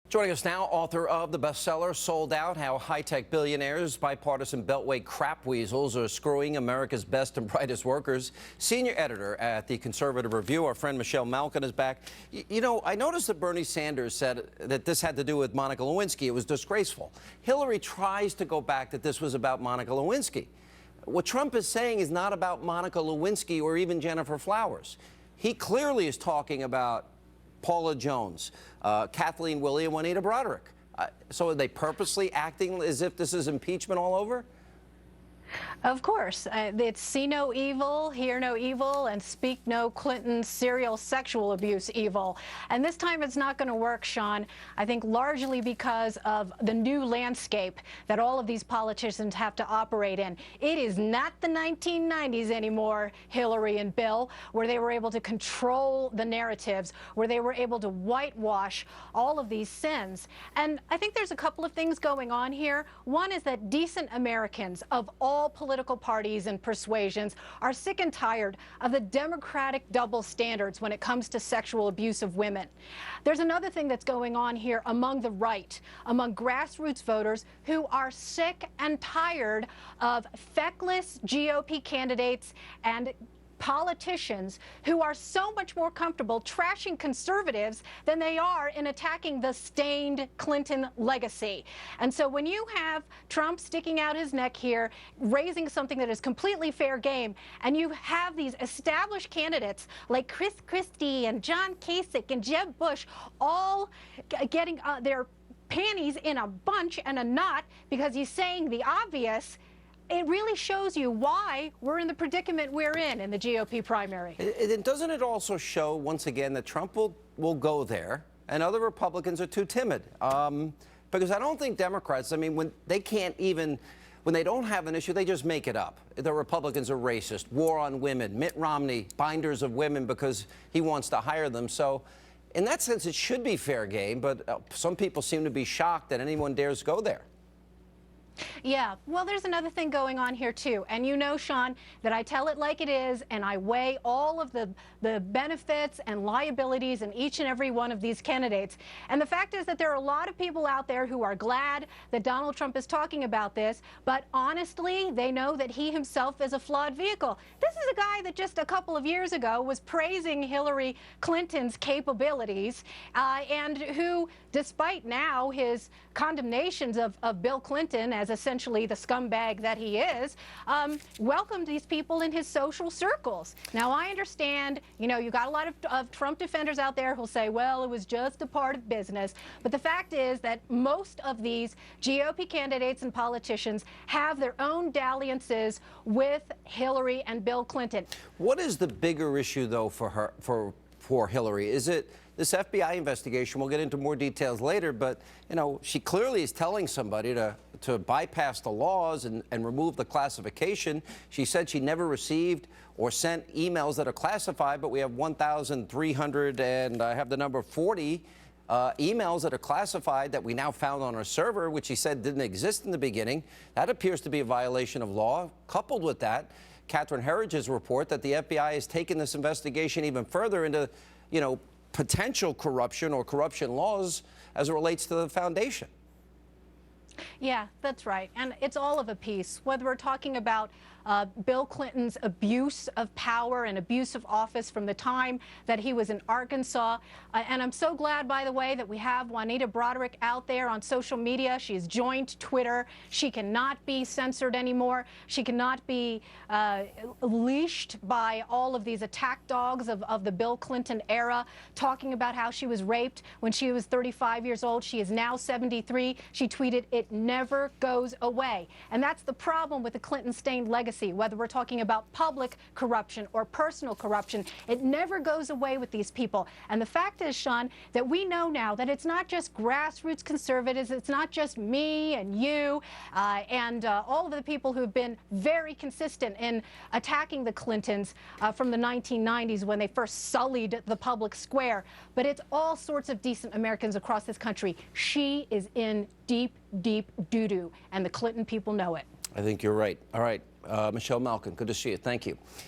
Joining us now, author of the bestseller Sold Out: How High-Tech Billionaires, Bipartisan Beltway Crap Weasels Are Screwing America's Best and Brightest Workers. Senior editor at the Conservative Review, our friend Michelle Malkin is back. You know, I noticed that Bernie Sanders said that this had to do with Monica Lewinsky. It was disgraceful. Hillary tries to go back that this was about Monica Lewinsky. What Trump is saying is not about Monica Lewinsky or even Jennifer Flowers. He clearly is talking about Paula Jones, Kathleen Willey, and Juanita Broderick. So are they purposely acting as if this is impeachment all over? Of course. It's see no evil, hear no evil, and speak no Clinton serial sexual abuse evil. And this time it's not going to work, Sean, I think largely because of the new landscape that all of these politicians have to operate in. It is not the 1990s anymore, Hillary and Bill, where they were able to control the narratives, where they were able to whitewash all of these sins. And I think there's a couple of things going on here. One is that decent Americans of all political parties and persuasions are sick and tired of the Democratic double standards when it comes to sexual abuse of women. There's another thing that's going on here among the right, among grassroots voters who are sick and tired of feckless GOP candidates and politicians who are so much more comfortable trashing conservatives than they are in attacking the stained Clinton legacy. And so when you have Trump sticking out his neck here, raising something that is completely fair game, and you have these established candidates like Chris Christie and John Kasich and Jeb Bush all getting their panties in a bunch and a knot because he's saying the obvious, it really shows you why we're in the predicament we're in the GOP primary. Doesn't it also show, once again, that Trump will go there and other Republicans are too timid? Because I don't think Democrats, I mean, when they don't have an issue, they just make it up. The Republicans are racist, war on women, Mitt Romney, binders of women because he wants to hire them. So in that sense, it should be fair game, but some people seem to be shocked that anyone dares go there. Yeah, well, there's another thing going on here, too. And you know, Sean, that I tell it like it is, and I weigh all of the benefits and liabilities in each and every one of these candidates. And the fact is that there are a lot of people out there who are glad that Donald Trump is talking about this, but honestly, they know that he himself is a flawed vehicle. This is a guy that just a couple of years ago was praising Hillary Clinton's capabilities, and who, despite now his condemnations of Bill Clinton as essentially the scumbag that he is, welcomed these people in his social circles. Now, I understand, you know, you got a lot of Trump defenders out there who'll say, well, it was just a part of business. But the fact is that most of these GOP candidates and politicians have their own dalliances with Hillary and Bill Clinton. What is the bigger issue, though, for Hillary? Is it this FBI investigation? We'll get into more details later, but, you know, she clearly is telling somebody to bypass the laws and remove the classification. She said she never received or sent emails that are classified, but we have 1,300, and I have the number 40 emails that are classified that we now found on our server, which she said didn't exist in the beginning. That appears to be a violation of law. Coupled with that, Catherine Herridge's report that the FBI has taken this investigation even further into, you know, potential corruption or corruption laws as it relates to the foundation. Yeah, that's right. And it's all of a piece, whether we're talking about Bill Clinton's abuse of power and abuse of office from the time that he was in Arkansas. And I'm so glad, by the way, that we have Juanita Broderick out there on social media. She's joined Twitter. She cannot be censored anymore. She cannot be leashed by all of these attack dogs of the Bill Clinton era, talking about how she was raped when she was 35 years old. She is now 73. She tweeted, "It never goes away." And that's the problem with the Clinton-stained legacy. Whether we're talking about public corruption or personal corruption, it never goes away with these people. And the fact is, Sean, that we know now that it's not just grassroots conservatives, it's not just me and you and all of the people who've been very consistent in attacking the Clintons from the 1990s when they first sullied the public square, but it's all sorts of decent Americans across this country. She is in deep, deep doo-doo, and the Clinton people know it. I think you're right. All right, Michelle Malkin, good to see you. Thank you.